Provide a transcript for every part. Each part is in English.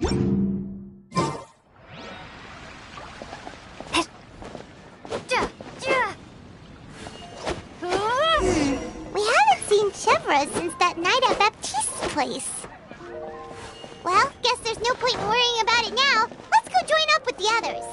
We haven't seen Chevra since that night at Baptiste's place. Well, guess there's no point in worrying about it now. Let's go join up with the others.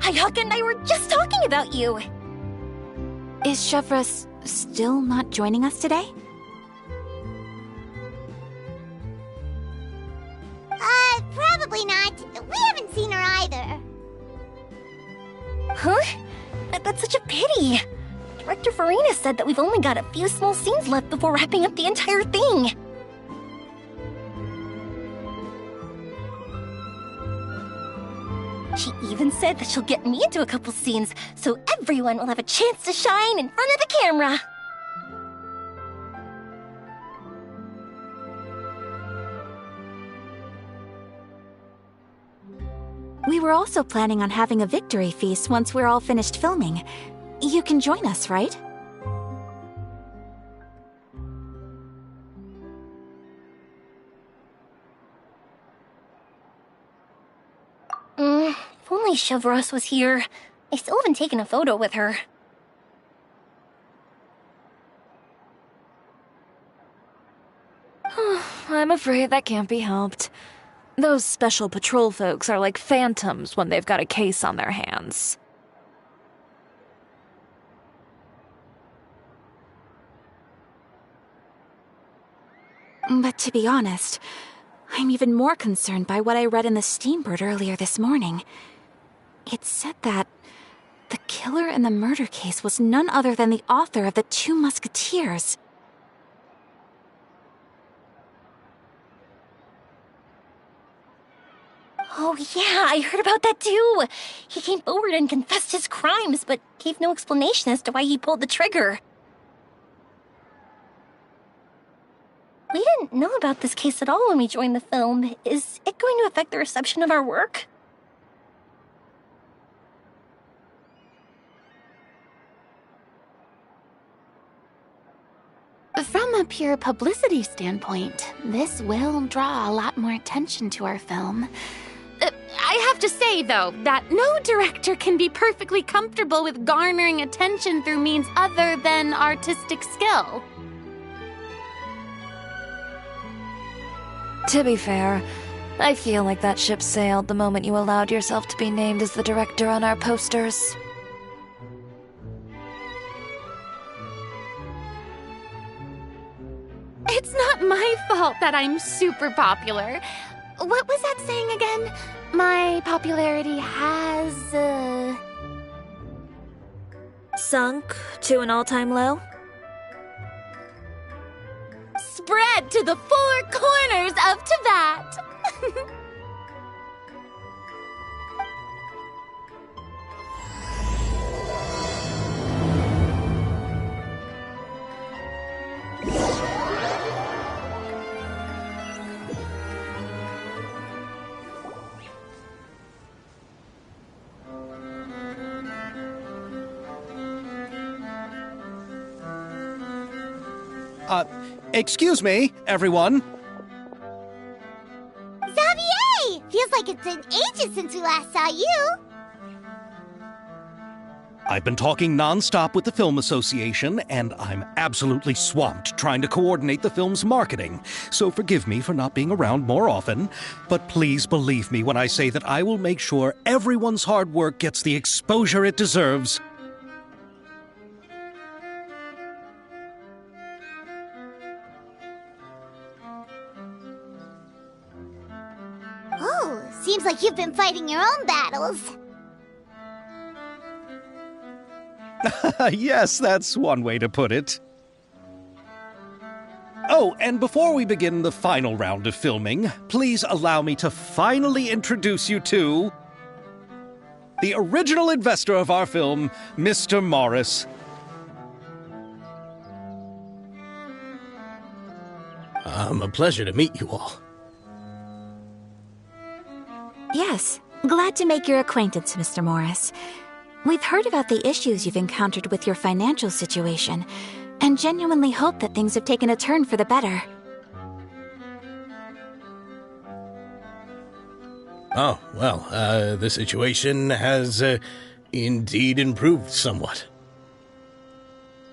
Hayaka and I were just talking about you. Is Chevra still not joining us today? Probably not. We haven't seen her either. Huh? That's such a pity. Director Farina said that we've only got a few small scenes left before wrapping up the entire thing. She even said that she'll get me into a couple scenes, so everyone will have a chance to shine in front of the camera. We were also planning on having a victory feast once we're all finished filming. You can join us, right? If only Chevros was here. I still haven't taken a photo with her. I'm afraid that can't be helped. Those special patrol folks are like phantoms when they've got a case on their hands. But to be honest, I'm even more concerned by what I read in the Steambird earlier this morning. It said that the killer in the murder case was none other than the author of the Two Musketeers. Oh yeah, I heard about that too. He came forward and confessed his crimes, but gave no explanation as to why he pulled the trigger. We didn't know about this case at all when we joined the film. Is it going to affect the reception of our work? From a pure publicity standpoint, this will draw a lot more attention to our film. I have to say, though, that no director can be perfectly comfortable with garnering attention through means other than artistic skill. To be fair, I feel like that ship sailed the moment you allowed yourself to be named as the director on our posters. It's not my fault that I'm super popular. What was that saying again? My popularity has, Sunk to an all-time low? spread to the four corners of Tibet. Excuse me, everyone. Xavier! Feels like it's been ages since we last saw you. I've been talking nonstop with the Film Association, and I'm absolutely swamped trying to coordinate the film's marketing. So forgive me for not being around more often, but please believe me when I say that I will make sure everyone's hard work gets the exposure it deserves. Oh, seems like you've been fighting your own battles. Yes, that's one way to put it. Oh, and before we begin the final round of filming, please allow me to finally introduce you to the original investor of our film, Mr. Morris. A pleasure to meet you all. Yes, glad to make your acquaintance, Mr. Morris. We've heard about the issues you've encountered with your financial situation, and genuinely hope that things have taken a turn for the better. Oh, well, the situation has indeed improved somewhat.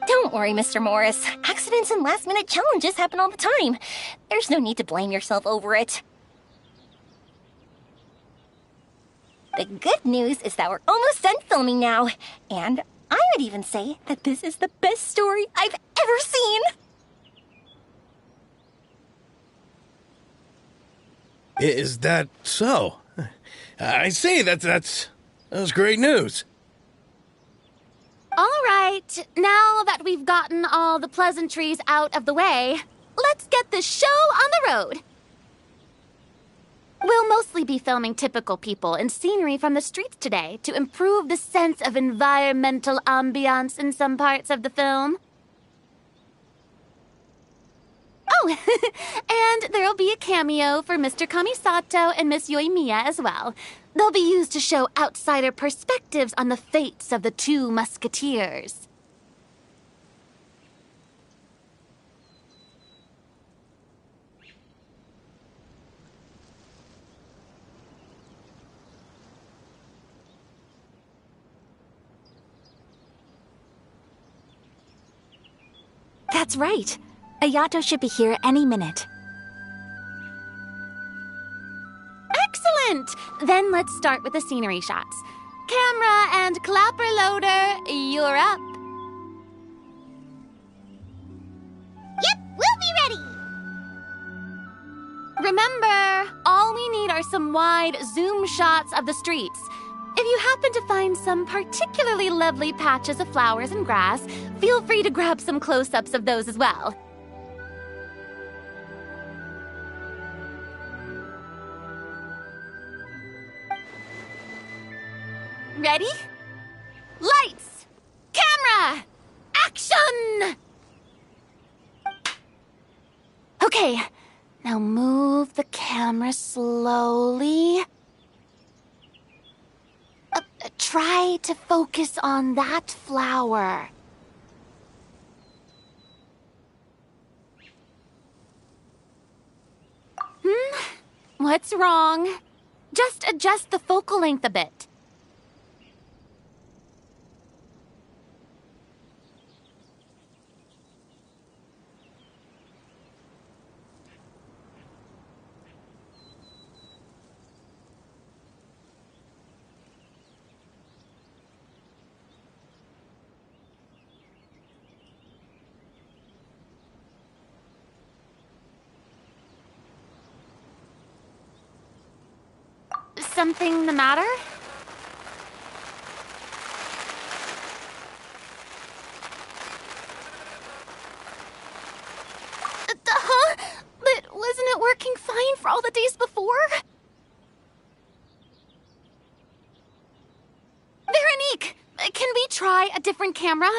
Don't worry, Mr. Morris. Accidents and last-minute challenges happen all the time. There's no need to blame yourself over it. The good news is that we're almost done filming now, and I would even say that this is the best story I've ever seen. Is that so? I see, that's great news. All right, now that we've gotten all the pleasantries out of the way, let's get this show on the road. We'll mostly be filming typical people and scenery from the streets today to improve the sense of environmental ambiance in some parts of the film. Oh, and there'll be a cameo for Mr. Kamisato and Miss Yoimiya as well. They'll be used to show outsider perspectives on the fates of the two musketeers. That's right. Ayato should be here any minute. Excellent! Then let's start with the scenery shots. Camera and clapper loader, you're up. Yep, we'll be ready. Remember, all we need are some wide zoom shots of the streets. If you happen to find some particularly lovely patches of flowers and grass, feel free to grab some close-ups of those as well. Ready? Lights! Camera! Action! Okay, now move the camera slowly. Try to focus on that flower. What's wrong? Just adjust the focal length a bit. Something the matter? Huh? But wasn't it working fine for all the days before? Veronique, can we try a different camera?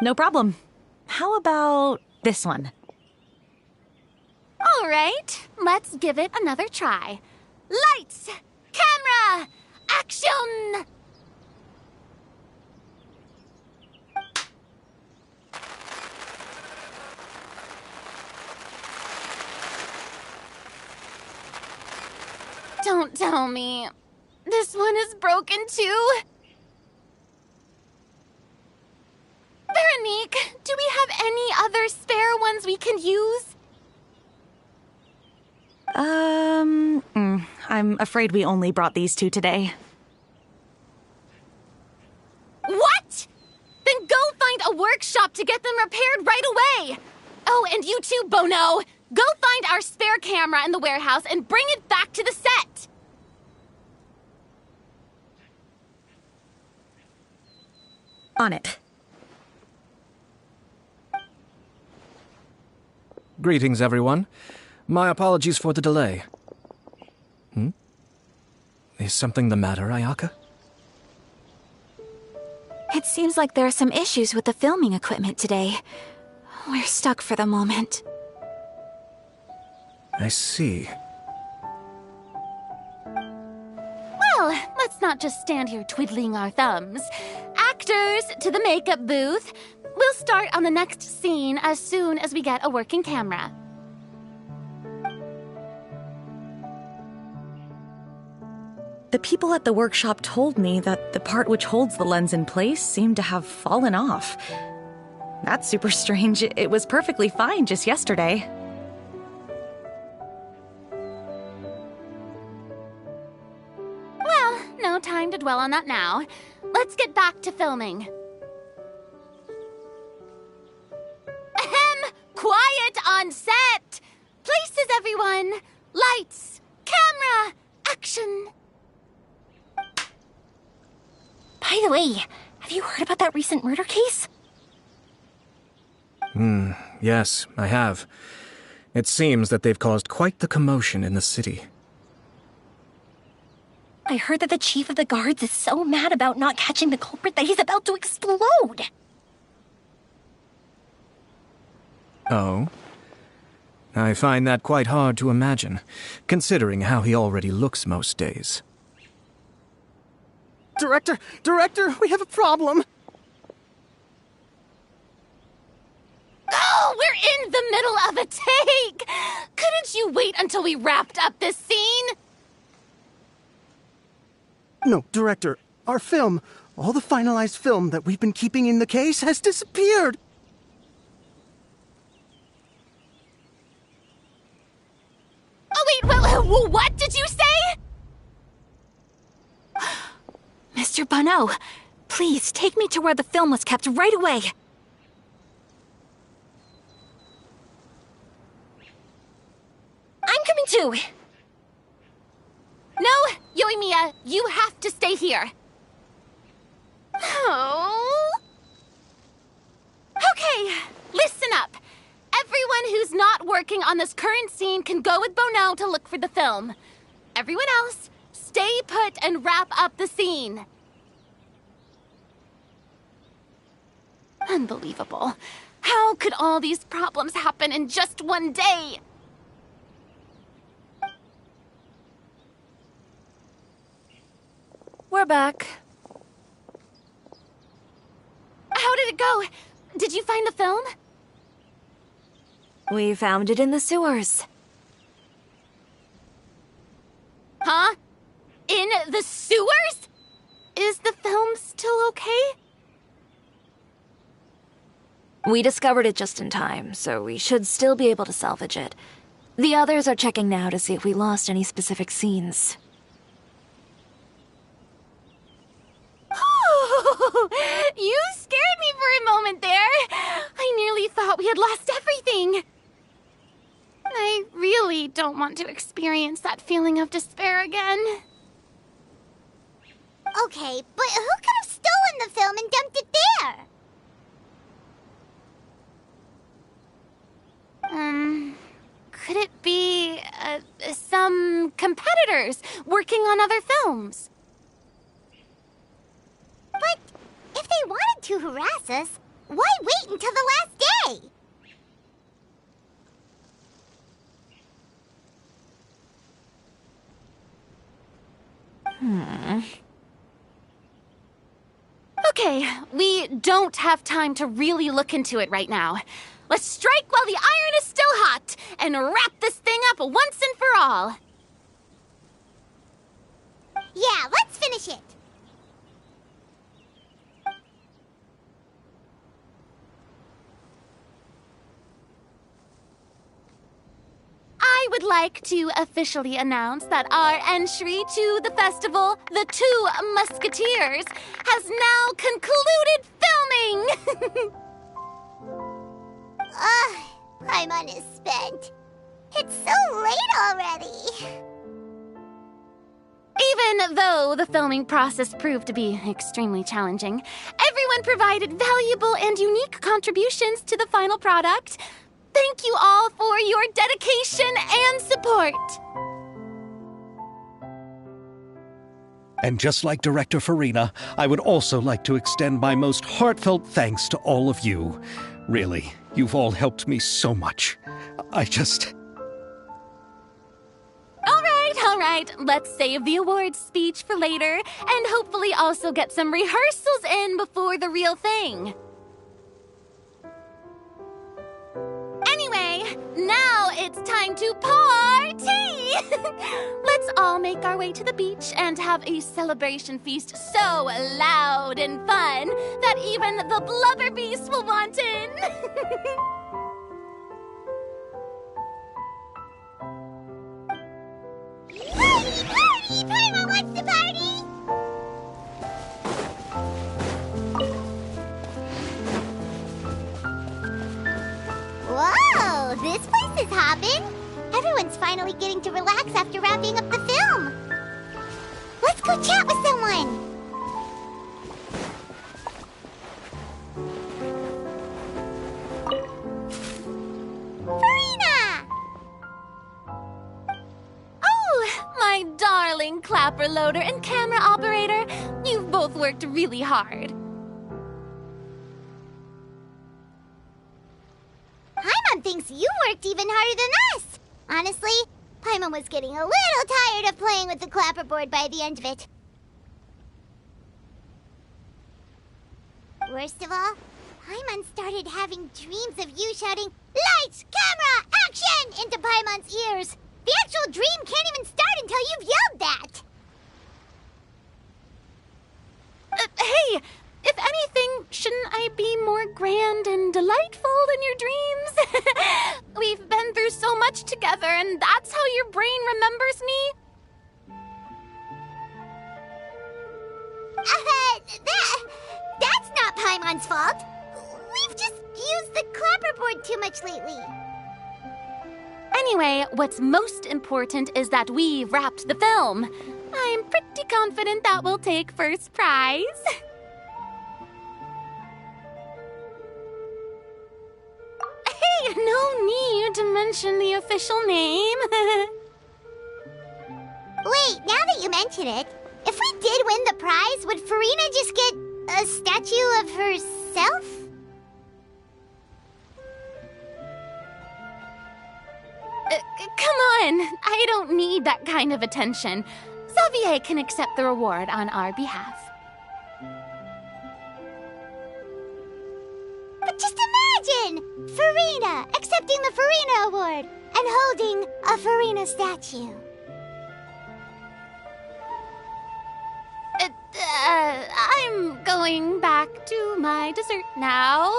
No problem. How about this one? All right, let's give it another try. Lights! Camera! Action! Don't tell me. This one is broken too? Veronique, do we have any other spare ones we can use? I'm afraid we only brought these two today. What? Then go find a workshop to get them repaired right away. Oh, and you too, Bono. Go find our spare camera in the warehouse and bring it back to the set. On it. Greetings, everyone. My apologies for the delay. Is something the matter, Ayaka? It seems like there are some issues with the filming equipment today. We're stuck for the moment. I see. Well, let's not just stand here twiddling our thumbs. Actors, to the makeup booth. We'll start on the next scene as soon as we get a working camera. The people at the workshop told me that the part which holds the lens in place seemed to have fallen off. That's super strange. It was perfectly fine just yesterday. Well, no time to dwell on that now. Let's get back to filming. Ahem! Quiet on set! Places, everyone! Lights! Camera! Action! By the way, have you heard about that recent murder case? Yes, I have. It seems that they've caused quite the commotion in the city. I heard that the chief of the guards is so mad about not catching the culprit that he's about to explode. Oh? I find that quite hard to imagine, considering how he already looks most days. Director, we have a problem. Oh, we're in the middle of a take! Couldn't you wait until we wrapped up this scene? No, Director, our film, all the finalized film that we've been keeping in the case has disappeared. Oh, wait, what did you say? Mr. Bono, please take me to where the film was kept right away. I'm coming too. No, Yoimiya, you have to stay here. Oh. Okay, listen up. Everyone who's not working on this current scene can go with Bono to look for the film. Everyone else, stay put and wrap up the scene. Unbelievable. How could all these problems happen in just one day? We're back. How did it go? Did you find the film? We found it in the sewers. Huh? In the sewers? Is the film still okay? We discovered it just in time, so we should still be able to salvage it. The others are checking now to see if we lost any specific scenes. You scared me for a moment there. I nearly thought we had lost everything. I really don't want to experience that feeling of despair again. Okay, but who could have stolen the film and dumped it there? Could it be, some competitors working on other films? But if they wanted to harass us, why wait until the last day? Okay, we don't have time to really look into it right now. Let's strike while the iron is still hot and wrap this thing up once and for all. Yeah, let's finish it. I would like to officially announce that our entry to the festival, The Two Musketeers, has now concluded filming! Ugh, Paimon is spent. It's so late already. Even though the filming process proved to be extremely challenging, everyone provided valuable and unique contributions to the final product. Thank you all for your dedication and support. And just like Director Farina, I would also like to extend my most heartfelt thanks to all of you. Really, you've all helped me so much. All right, let's save the awards speech for later, and hopefully also get some rehearsals in before the real thing. Anyway, now it's time to party! Let's all make our way to the beach and have a celebration feast so loud and fun that even the blubber beast will want in. Party, party! Paimon wants to party! Whoa, this place is hopping. Everyone's finally getting to relax after wrapping up the film. Let's go chat with someone. Farina! Oh, my darling clapper loader and camera operator. You've both worked really hard. Paimon thinks you worked even harder than us. Honestly, Paimon was getting a little tired of playing with the clapperboard by the end of it. Worst of all, Paimon started having dreams of you shouting, "Lights, camera, action!" into Paimon's ears. The actual dream can't even start until you've yelled that. Hey, if anything, shouldn't I be more grand and delightful than your dreams? We've been through so much together, and that's how your brain remembers me? That's not Paimon's fault. We've just used the clapperboard too much lately. Anyway, what's most important is that we've wrapped the film. I'm pretty confident that we'll take first prize. Hey, no need to mention the official name. Wait, now that you mention it, if we did win the prize, would Farina just get a statue of herself? Come on, I don't need that kind of attention. Xavier can accept the reward on our behalf. But just imagine! Farina accepting the Farina Award and holding a Farina statue. I'm going back to my dessert now.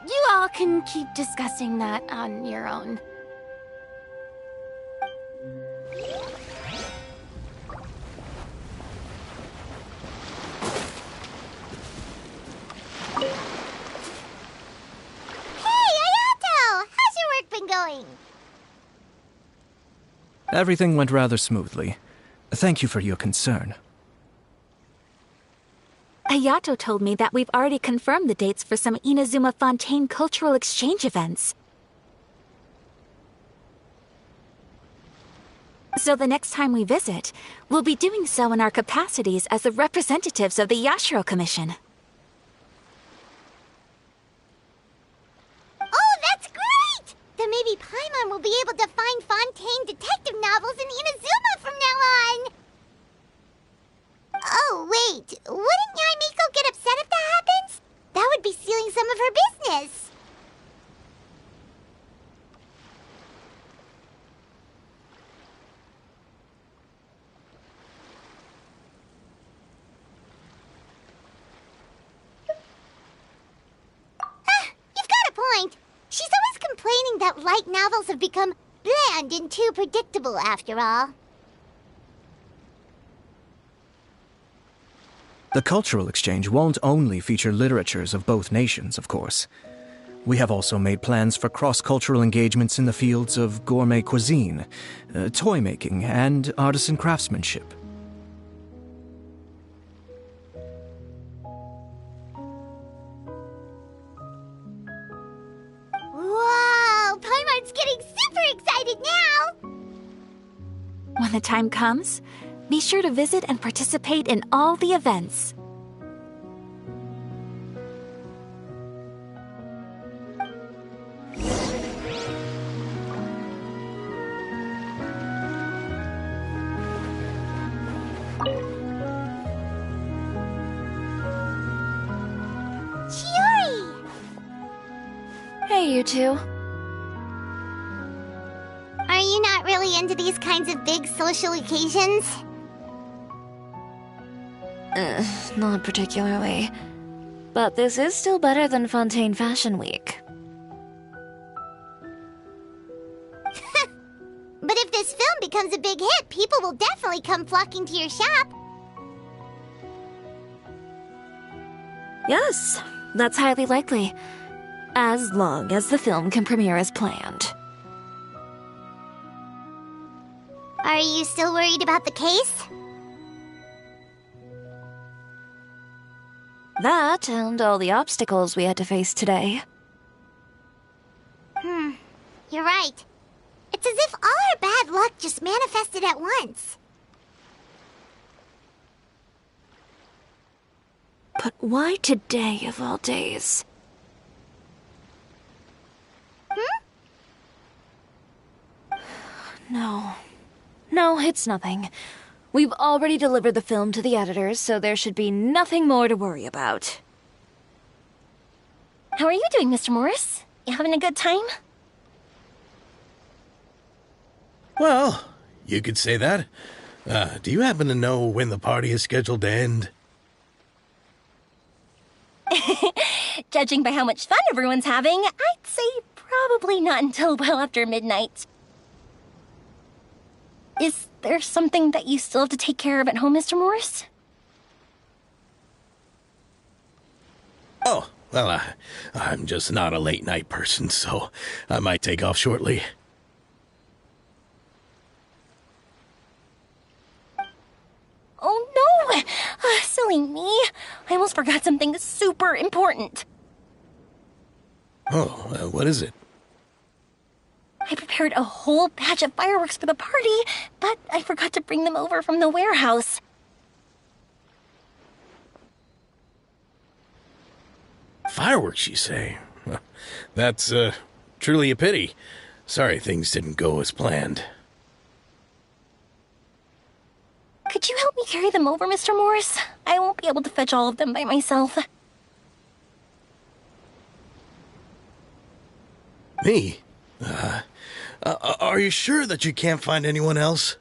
You all can keep discussing that on your own. Going? Everything went rather smoothly. Thank you for your concern. Ayato told me that we've already confirmed the dates for some Inazuma Fontaine cultural exchange events. So the next time we visit, we'll be doing so in our capacities as the representatives of the Yashiro Commission. Then maybe Paimon will be able to find Fontaine detective novels in Inazuma from now on! Oh, wait. Wouldn't Yae Miko get upset if that happens? That would be stealing some of her business. complaining that light novels have become bland and too predictable after all. The cultural exchange won't only feature literatures of both nations, of course. We have also made plans for cross-cultural engagements in the fields of gourmet cuisine, toy making, and artisan craftsmanship. Whoa! Paimon's getting super excited now! When the time comes, be sure to visit and participate in all the events. Hey, you two. Are you not really into these kinds of big social occasions? Not particularly. But this is still better than Fontaine Fashion Week. But if this film becomes a big hit, people will definitely come flocking to your shop. Yes, that's highly likely. As long as the film can premiere as planned. Are you still worried about the case? That and all the obstacles we had to face today. You're right. It's as if all our bad luck just manifested at once. But why today of all days? No, it's nothing. We've already delivered the film to the editors, so there should be nothing more to worry about. How are you doing, Mr. Morris? You having a good time? Well, you could say that. Do you happen to know when the party is scheduled to end? Judging by how much fun everyone's having, I'd say probably not until well after midnight. Is there something that you still have to take care of at home, Mr. Morris? Oh, well, I'm just not a late-night person, so I might take off shortly. Oh, no! Silly me. I almost forgot something super important. Oh, what is it? I prepared a whole batch of fireworks for the party, but I forgot to bring them over from the warehouse. Fireworks, you say? That's, truly a pity. Sorry things didn't go as planned. Could you help me carry them over, Mr. Morris? I won't be able to fetch all of them by myself. Me? Are you sure that you can't find anyone else?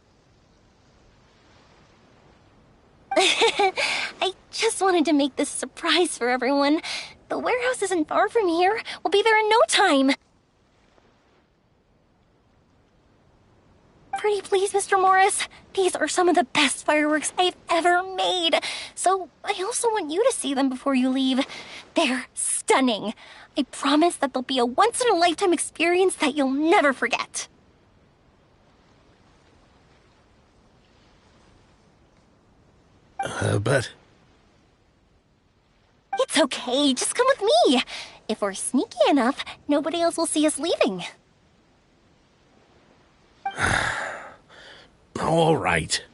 I just wanted to make this a surprise for everyone. The warehouse isn't far from here. We'll be there in no time. Pretty please, Mr. Morris. These are some of the best fireworks I've ever made. So I also want you to see them before you leave. They're stunning. I promise that they'll be a once-in-a-lifetime experience that you'll never forget. But... It's okay. Just come with me. If we're sneaky enough, nobody else will see us leaving. All right.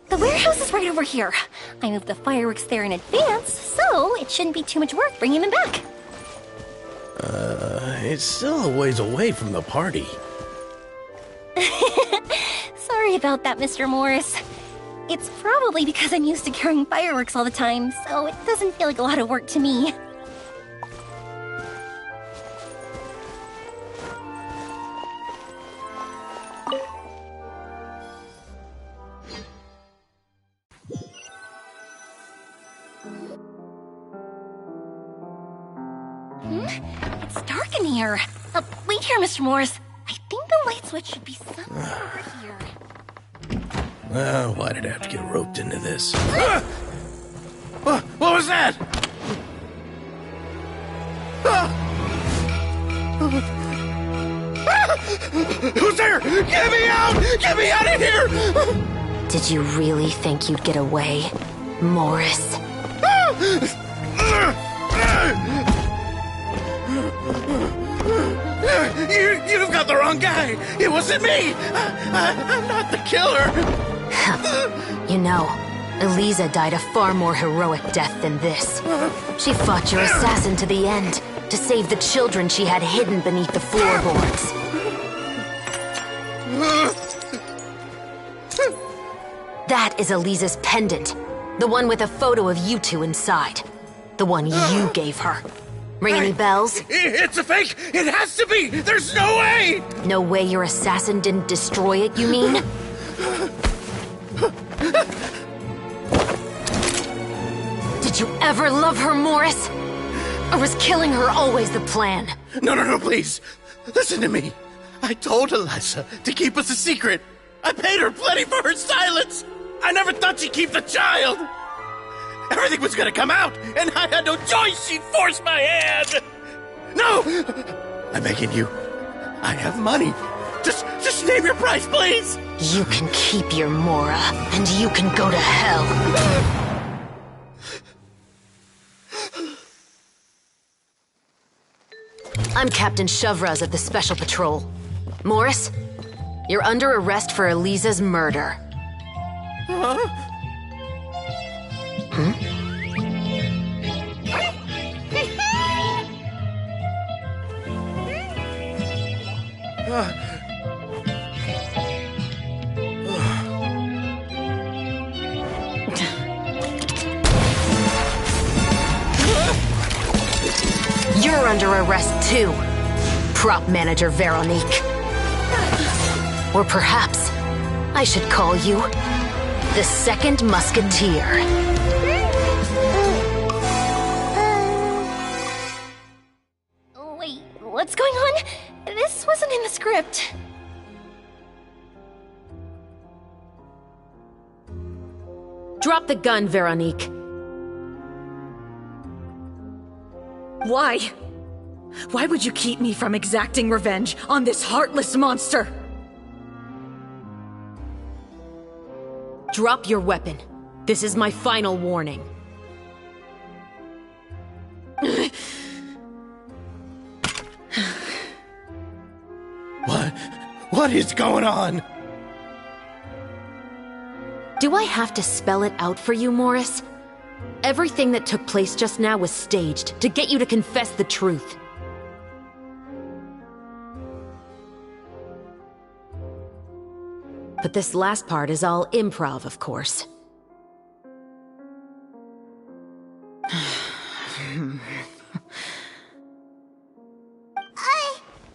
The warehouse is right over here. I moved the fireworks there in advance, so it shouldn't be too much work bringing them back. It's still a ways away from the party. Sorry about that, Mr. Morris. It's probably because I'm used to carrying fireworks all the time, so it doesn't feel like a lot of work to me. dark in here. Wait here, Mr. Morris. I think the light switch should be somewhere over here. Why did I have to get roped into this? What was that? Who's there? Get me out! Get me out of here! Did you really think you'd get away, Morris? You've got the wrong guy. It wasn't me. I'm not the killer. You know, Eliza died a far more heroic death than this. She fought your assassin to the end, to save the children she had hidden beneath the floorboards. That is Eliza's pendant. The one with a photo of you two inside. The one you gave her. Ring any bells? It's a fake! It has to be! There's no way! No way your assassin didn't destroy it, you mean? Did you ever love her, Morris? Or was killing her always the plan? No, please. Listen to me. I told Eliza to keep us a secret. I paid her plenty for her silence. I never thought she'd keep the child. Everything was gonna come out, and I had no choice. She forced my hand. No! I'm begging you. I have money. Just name your price, please. You can keep your Mora, and you can go to hell. I'm Captain Shovraz of the Special Patrol. Morris, you're under arrest for Eliza's murder. Huh? You're under arrest too, prop manager Veronique. Or perhaps I should call you the Second Musketeer. Wait, what's going on? This wasn't in the script. Drop the gun, Veronique. Why? Why would you keep me from exacting revenge on this heartless monster? Drop your weapon. This is my final warning. What is going on? Do I have to spell it out for you, Morris? Everything that took place just now was staged to get you to confess the truth. But this last part is all improv, of course.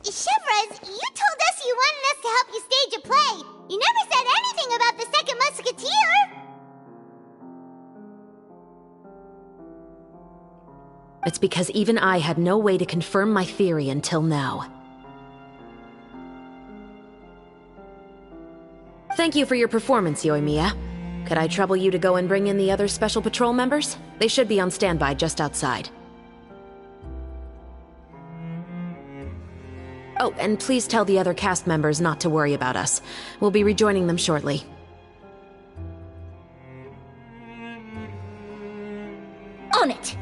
Shovraz, you told us you wanted us to help you stage a play. You never said anything about the Second Musketeer. It's because even I had no way to confirm my theory until now. Thank you for your performance, Yoimiya. Could I trouble you to go and bring in the other Special Patrol members? They should be on standby just outside. Oh, and please tell the other cast members not to worry about us. We'll be rejoining them shortly. On it!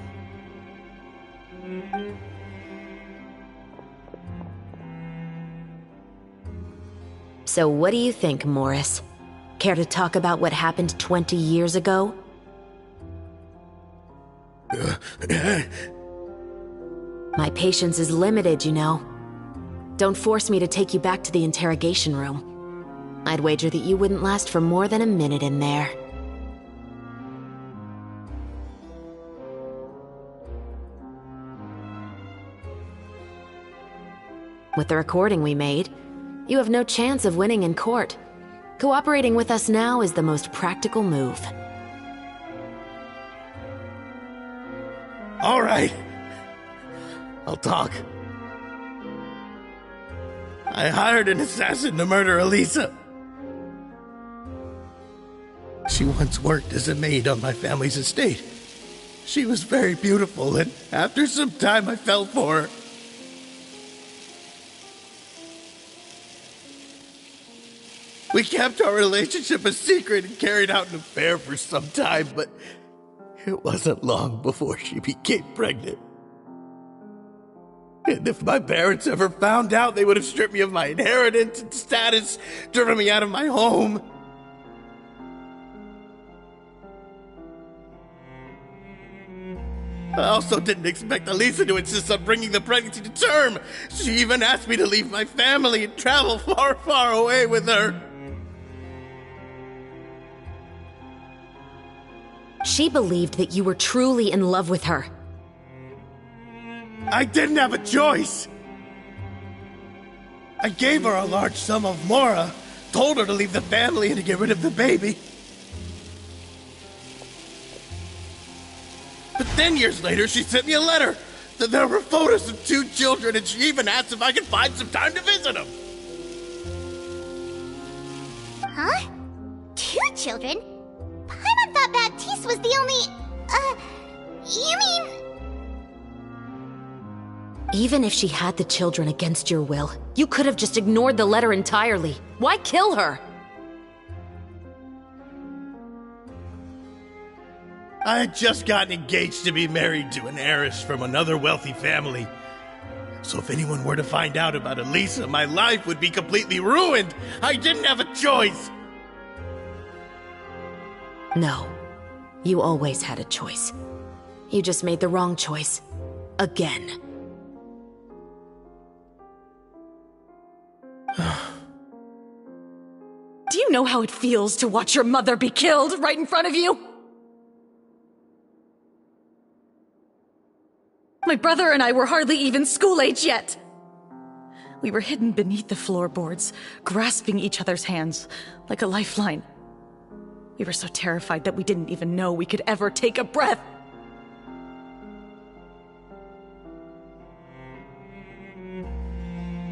So what do you think, Morris? Care to talk about what happened 20 years ago? My patience is limited, you know. Don't force me to take you back to the interrogation room. I'd wager that you wouldn't last for more than a minute in there. With the recording we made, you have no chance of winning in court. Cooperating with us now is the most practical move. All right. I'll talk. I hired an assassin to murder Elisa. She once worked as a maid on my family's estate. She was very beautiful, and after some time I fell for her. We kept our relationship a secret and carried out an affair for some time, but it wasn't long before she became pregnant. And if my parents ever found out, they would have stripped me of my inheritance and status, driven me out of my home. I also didn't expect Elisa to insist on bringing the pregnancy to term. She even asked me to leave my family and travel far, far away with her. She believed that you were truly in love with her. I didn't have a choice. I gave her a large sum of mora, told her to leave the family and to get rid of the baby. But then years later, she sent me a letter. There were photos of 2 children, and she even asked if I could find some time to visit them. Huh? 2 children? Paimon thought Baptiste was the only... you mean... Even if she had the children against your will, you could have just ignored the letter entirely. Why kill her? I had just gotten engaged to be married to an heiress from another wealthy family. So if anyone were to find out about Elisa, my life would be completely ruined. I didn't have a choice. No. You always had a choice. You just made the wrong choice. Again. Do you know how it feels to watch your mother be killed right in front of you? My brother and I were hardly even school age yet. We were hidden beneath the floorboards, grasping each other's hands like a lifeline. We were so terrified that we didn't even know we could ever take a breath.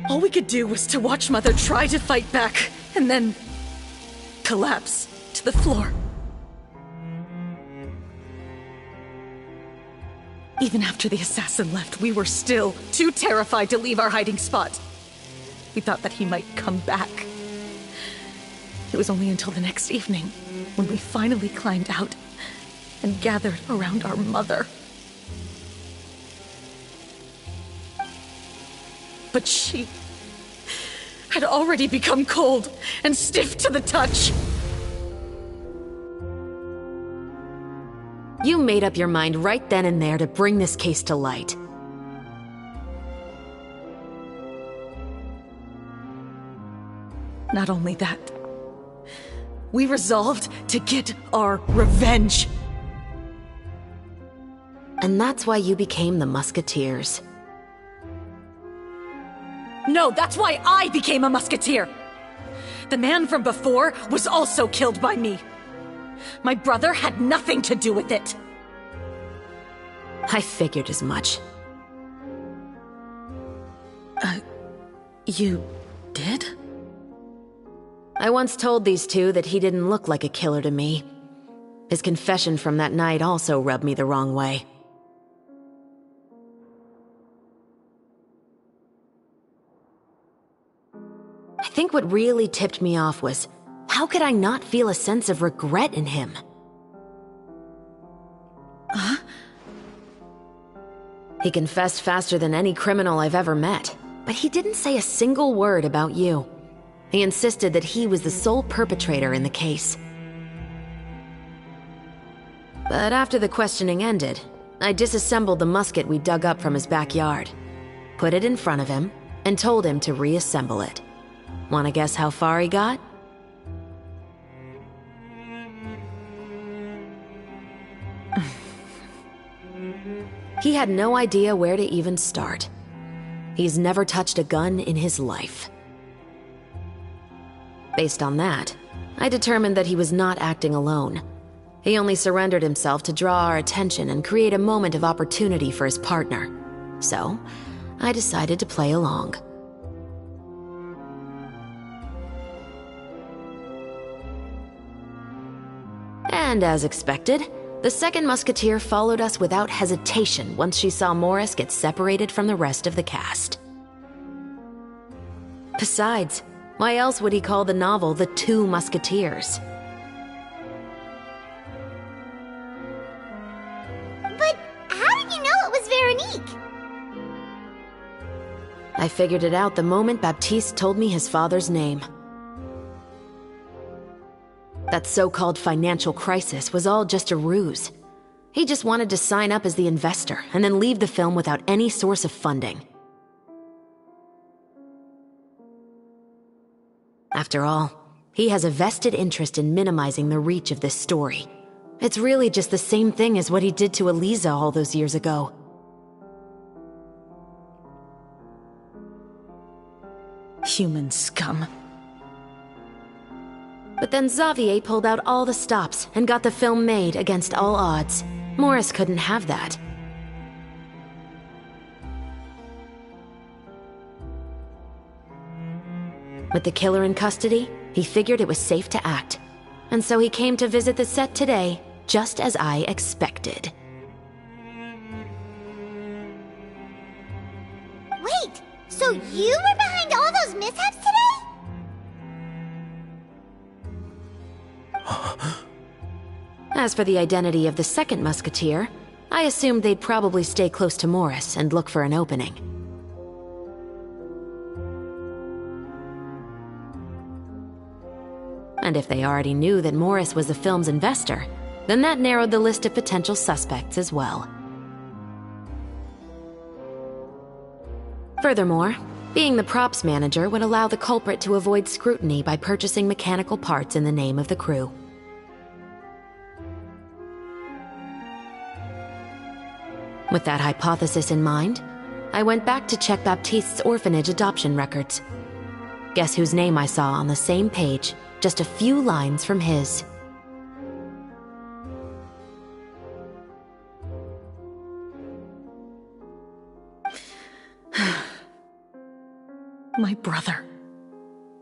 All we could do was to watch Mother try to fight back, and then collapse to the floor. Even after the assassin left, we were still too terrified to leave our hiding spot. We thought that he might come back. It was only until the next evening when we finally climbed out and gathered around our mother. But she had already become cold and stiff to the touch. You made up your mind right then and there to bring this case to light. Not only that, we resolved to get our revenge. And that's why you became the Musketeers. No, that's why I became a musketeer. The man from before was also killed by me. My brother had nothing to do with it. I figured as much. You did? I once told these two that he didn't look like a killer to me. His confession from that night also rubbed me the wrong way. I think what really tipped me off was, how could I not feel a sense of regret in him? Huh? He confessed faster than any criminal I've ever met, but he didn't say a single word about you. He insisted that he was the sole perpetrator in the case. But after the questioning ended, I disassembled the musket we dug up from his backyard, put it in front of him, and told him to reassemble it. Wanna guess how far he got? He had no idea where to even start. He's never touched a gun in his life. Based on that, I determined that he was not acting alone. He only surrendered himself to draw our attention and create a moment of opportunity for his partner. So, I decided to play along. And as expected, the second musketeer followed us without hesitation once she saw Morris get separated from the rest of the cast. Besides, why else would he call the novel The Two Musketeers? But how did you know it was Veronique? I figured it out the moment Baptiste told me his father's name. That so-called financial crisis was all just a ruse. He just wanted to sign up as the investor and then leave the film without any source of funding. After all, he has a vested interest in minimizing the reach of this story. It's really just the same thing as what he did to Eliza all those years ago. Human scum. But then Xavier pulled out all the stops and got the film made against all odds. Morris couldn't have that. With the killer in custody, he figured it was safe to act. And so he came to visit the set today, just as I expected. Wait, so you were behind all those mishaps today? As for the identity of the second musketeer, I assumed they'd probably stay close to Morris and look for an opening. And if they already knew that Morris was the film's investor, then that narrowed the list of potential suspects as well. Furthermore, being the props manager would allow the culprit to avoid scrutiny by purchasing mechanical parts in the name of the crew. With that hypothesis in mind, I went back to check Baptiste's orphanage adoption records. Guess whose name I saw on the same page, just a few lines from his. My brother.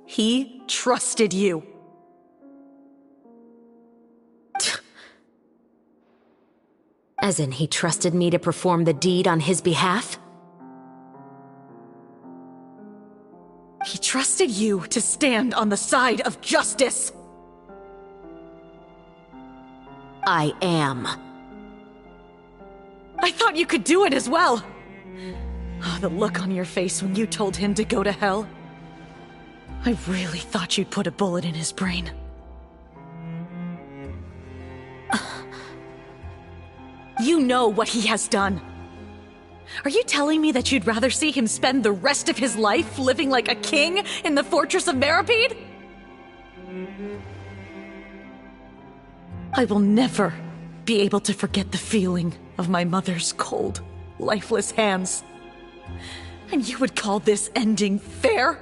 He trusted you. As in, he trusted me to perform the deed on his behalf? He trusted you to stand on the side of justice. I am. I thought you could do it as well. Oh, the look on your face when you told him to go to hell. I really thought you'd put a bullet in his brain. You know what he has done. Are you telling me that you'd rather see him spend the rest of his life living like a king in the fortress of Meripede? I will never be able to forget the feeling of my mother's cold, lifeless hands. And you would call this ending fair?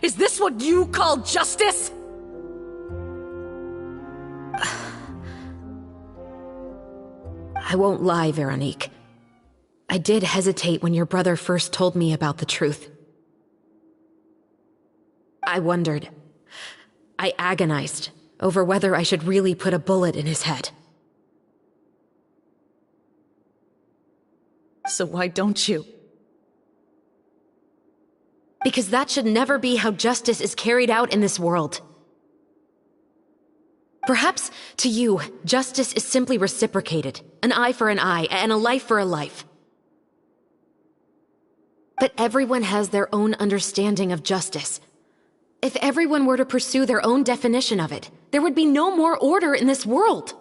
Is this what you call justice? I won't lie, Veronique. I did hesitate when your brother first told me about the truth. I wondered. I agonized over whether I should really put a bullet in his head. So why don't you? Because that should never be how justice is carried out in this world. Perhaps, to you, justice is simply reciprocated. An eye for an eye, and a life for a life. But everyone has their own understanding of justice. If everyone were to pursue their own definition of it, there would be no more order in this world.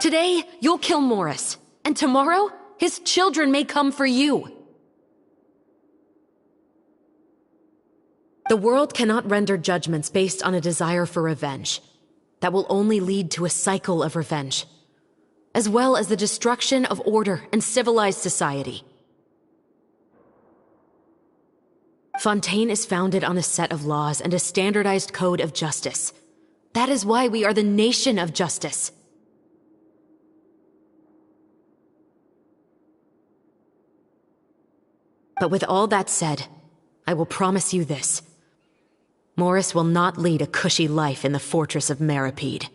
Today, you'll kill Morris, and tomorrow, his children may come for you. The world cannot render judgments based on a desire for revenge. That will only lead to a cycle of revenge, as well as the destruction of order and civilized society. Fontaine is founded on a set of laws and a standardized code of justice. That is why we are the nation of justice. But with all that said, I will promise you this. Morris will not lead a cushy life in the fortress of Meripede.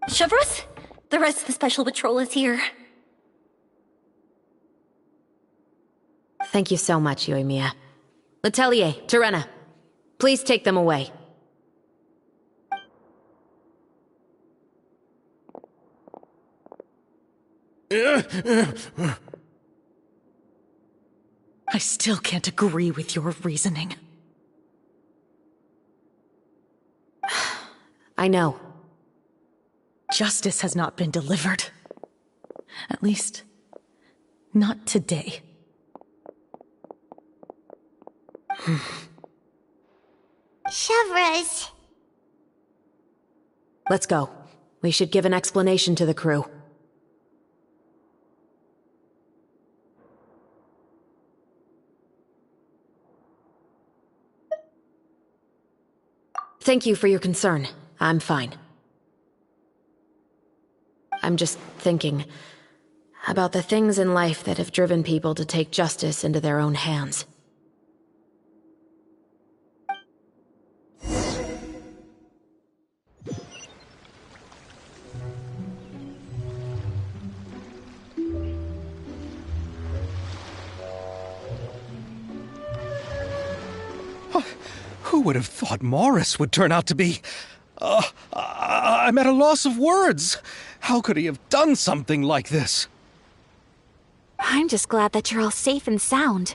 Chevros, the rest of the special patrol is here. Thank you so much, Yoimiya. Letelier, Terena, please take them away. I still can't agree with your reasoning. I know. Justice has not been delivered. At least, not today. Chevros. Let's go. We should give an explanation to the crew. Thank you for your concern. I'm fine. I'm just thinking about the things in life that have driven people to take justice into their own hands. Who would have thought Morris would turn out to be... I'm at a loss of words. How could he have done something like this? I'm just glad that you're all safe and sound.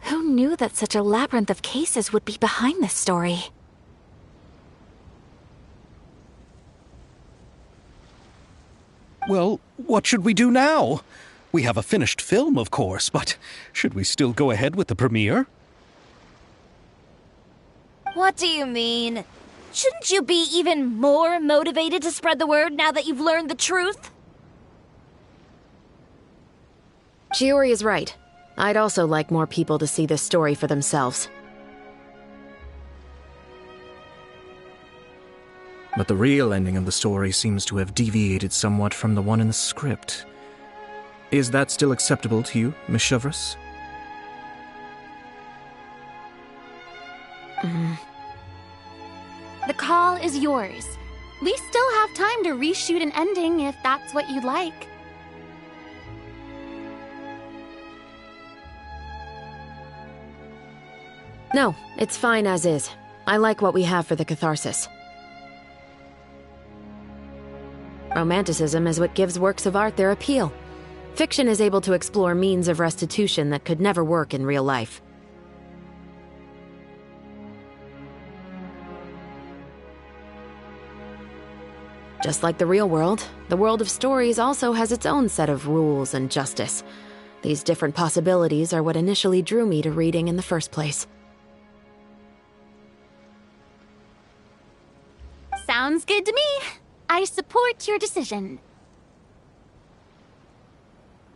Who knew that such a labyrinth of cases would be behind this story? Well, what should we do now? We have a finished film, of course, but should we still go ahead with the premiere? What do you mean? Shouldn't you be even more motivated to spread the word now that you've learned the truth? Chiori is right. I'd also like more people to see this story for themselves. But the real ending of the story seems to have deviated somewhat from the one in the script. Is that still acceptable to you, Miss Chevros? The call is yours. We still have time to reshoot an ending if that's what you'd like. No, it's fine as is. I like what we have for the catharsis. Romanticism is what gives works of art their appeal. Fiction is able to explore means of restitution that could never work in real life. Just like the real world, the world of stories also has its own set of rules and justice. These different possibilities are what initially drew me to reading in the first place. Sounds good to me. I support your decision.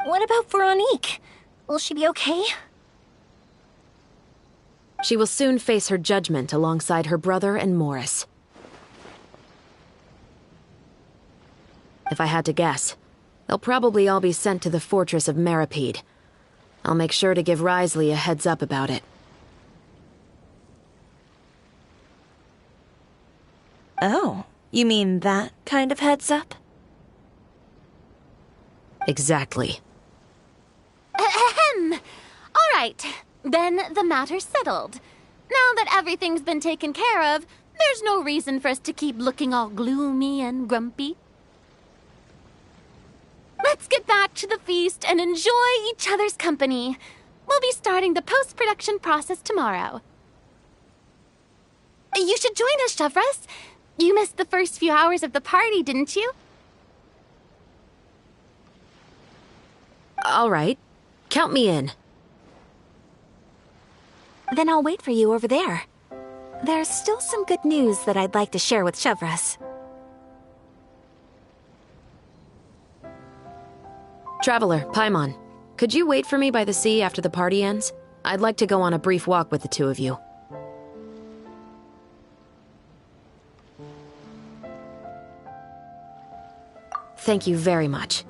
What about Veronique? Will she be okay? She will soon face her judgment alongside her brother and Morris. If I had to guess, they'll probably all be sent to the fortress of Meripede. I'll make sure to give Risley a heads up about it. Oh, you mean that kind of heads up? Exactly. Ahem. All right, then the matter's settled. Now that everything's been taken care of, there's no reason for us to keep looking all gloomy and grumpy. Let's get back to the feast and enjoy each other's company. We'll be starting the post-production process tomorrow. You should join us, Chevros. You missed the first few hours of the party, didn't you? All right. Count me in. Then I'll wait for you over there. There's still some good news that I'd like to share with Chevros. Traveler, Paimon, could you wait for me by the sea after the party ends? I'd like to go on a brief walk with the two of you. Thank you very much.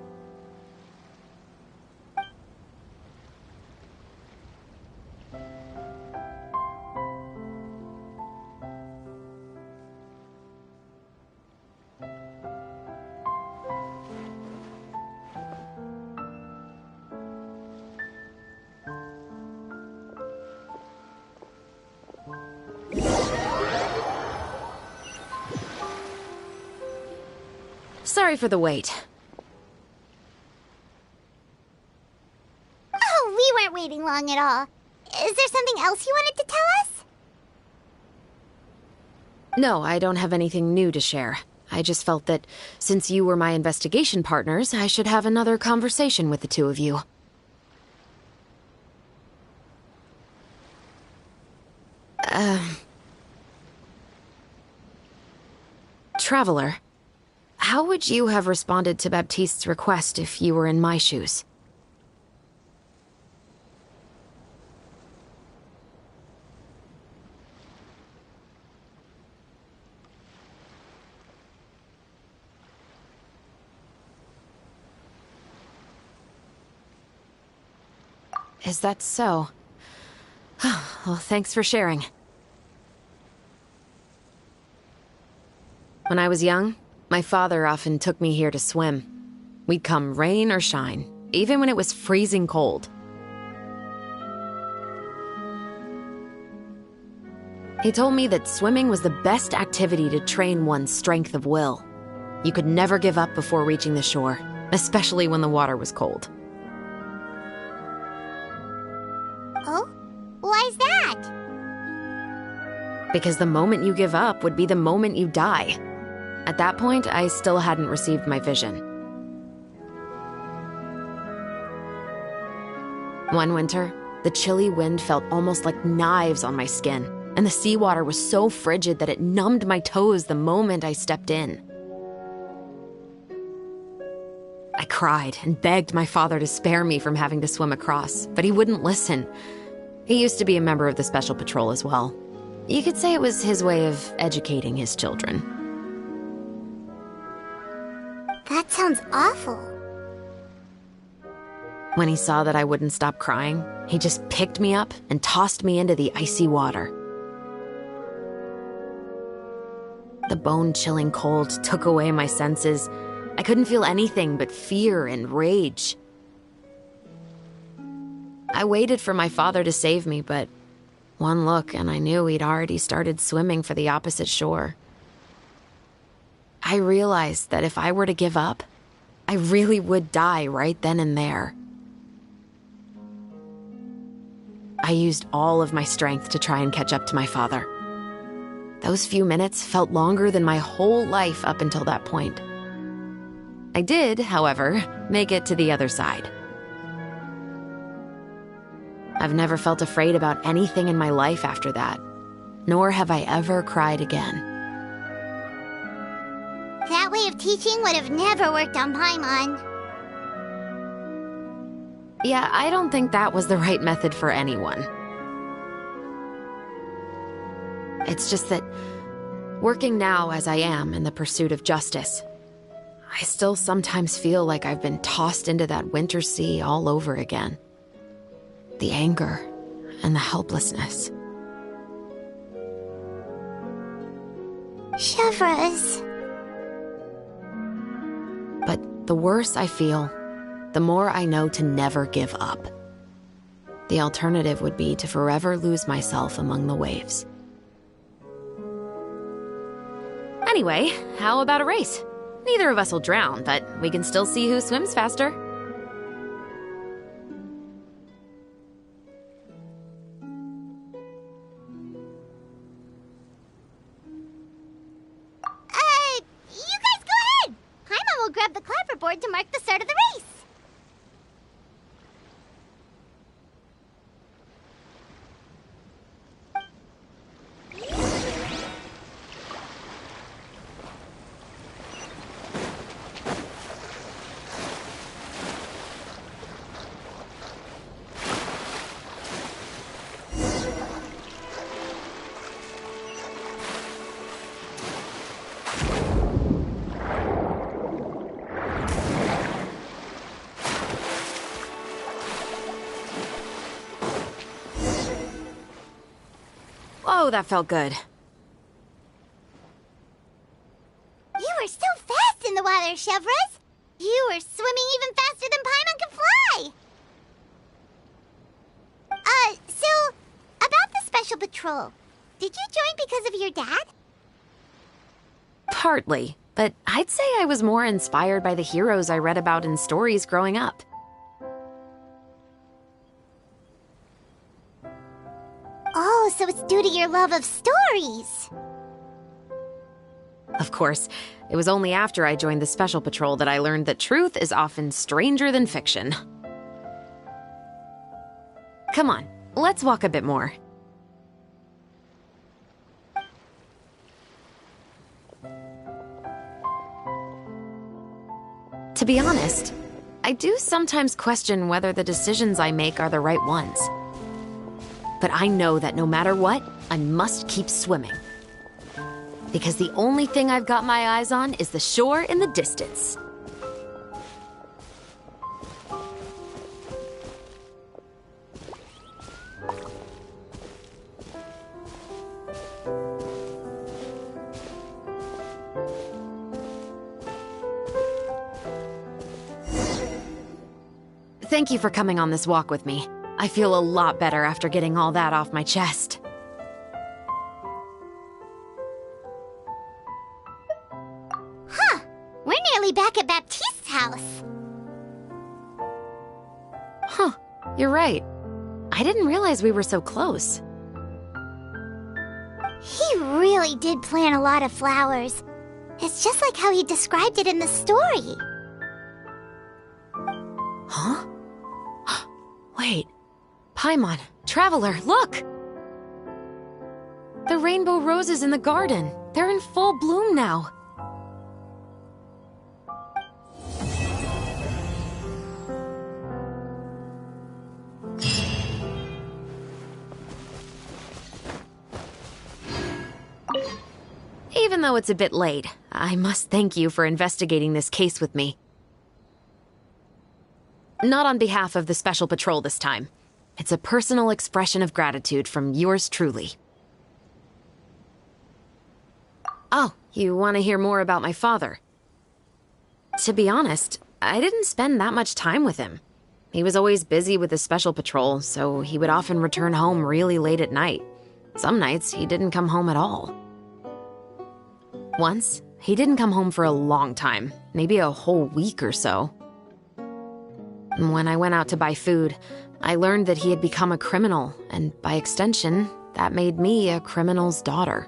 Sorry for the wait. Oh, we weren't waiting long at all. Is there something else you wanted to tell us? No, I don't have anything new to share. I just felt that since you were my investigation partners, I should have another conversation with the two of you. Traveler, how would you have responded to Baptiste's request if you were in my shoes? Is that so? Well, thanks for sharing. When I was young, my father often took me here to swim. We'd come rain or shine, even when it was freezing cold. He told me that swimming was the best activity to train one's strength of will. You could never give up before reaching the shore, especially when the water was cold. Oh? Why's that? Because the moment you give up would be the moment you die. At that point, I still hadn't received my vision. One winter, the chilly wind felt almost like knives on my skin, and the seawater was so frigid that it numbed my toes the moment I stepped in. I cried and begged my father to spare me from having to swim across, but he wouldn't listen. He used to be a member of the Special Patrol as well. You could say it was his way of educating his children. That sounds awful. When he saw that I wouldn't stop crying, he just picked me up and tossed me into the icy water. The bone-chilling cold took away my senses. I couldn't feel anything but fear and rage. I waited for my father to save me, but one look and I knew he'd already started swimming for the opposite shore. I realized that if I were to give up, I really would die right then and there. I used all of my strength to try and catch up to my father. Those few minutes felt longer than my whole life up until that point. I did, however, make it to the other side. I've never felt afraid about anything in my life after that, nor have I ever cried again. That way of teaching would have never worked on Paimon. Yeah, I don't think that was the right method for anyone. It's just that, working now as I am in the pursuit of justice, I still sometimes feel like I've been tossed into that winter sea all over again. The anger and the helplessness. Chevreuse. But the worse I feel, the more I know to never give up. The alternative would be to forever lose myself among the waves. Anyway, how about a race? Neither of us will drown, but we can still see who swims faster. You guys go ahead! Paimon will grab the clapperboard to mark the start of the race. Oh, that felt good. You were so fast in the water, Chevreuse. You were swimming even faster than Paimon can fly. So, about the Special Patrol, did you join because of your dad? Partly. but I'd say I was more inspired by the heroes I read about in stories growing up. Oh, so it's due to your love of stories. Of course, it was only after I joined the Special Patrol that I learned that truth is often stranger than fiction. Come on, let's walk a bit more. To be honest, I do sometimes question whether the decisions I make are the right ones. But I know that no matter what, I must keep swimming. Because the only thing I've got my eyes on is the shore in the distance. Thank you for coming on this walk with me. I feel a lot better after getting all that off my chest. Huh. We're nearly back at Baptiste's house. Huh. You're right. I didn't realize we were so close. He really did plant a lot of flowers. It's just like how he described it in the story. Huh? Wait. Paimon, Traveler, look! The rainbow roses in the garden. They're in full bloom now. Even though it's a bit late, I must thank you for investigating this case with me. Not on behalf of the Special Patrol this time. It's a personal expression of gratitude from yours truly. Oh, you want to hear more about my father? To be honest, I didn't spend that much time with him. He was always busy with the Special Patrol, so he would often return home really late at night. Some nights, he didn't come home at all. Once, he didn't come home for a long time, maybe a whole week or so. When I went out to buy food, I learned that he had become a criminal, and by extension, that made me a criminal's daughter.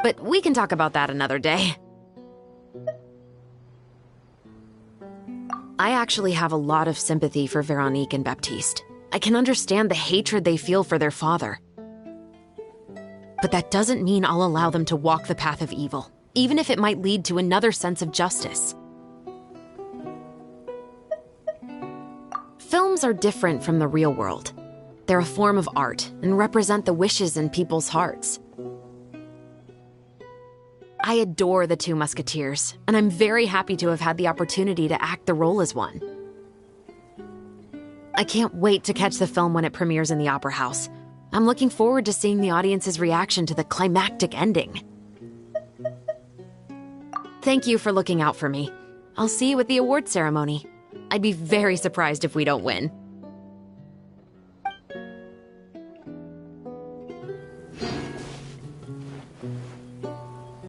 But we can talk about that another day. I actually have a lot of sympathy for Veronique and Baptiste. I can understand the hatred they feel for their father. But that doesn't mean I'll allow them to walk the path of evil, even if it might lead to another sense of justice. Films are different from the real world. They're a form of art and represent the wishes in people's hearts. I adore the two Musketeers, and I'm very happy to have had the opportunity to act the role as one. I can't wait to catch the film when it premieres in the Opera House. I'm looking forward to seeing the audience's reaction to the climactic ending. Thank you for looking out for me. I'll see you at the award ceremony. I'd be very surprised if we don't win.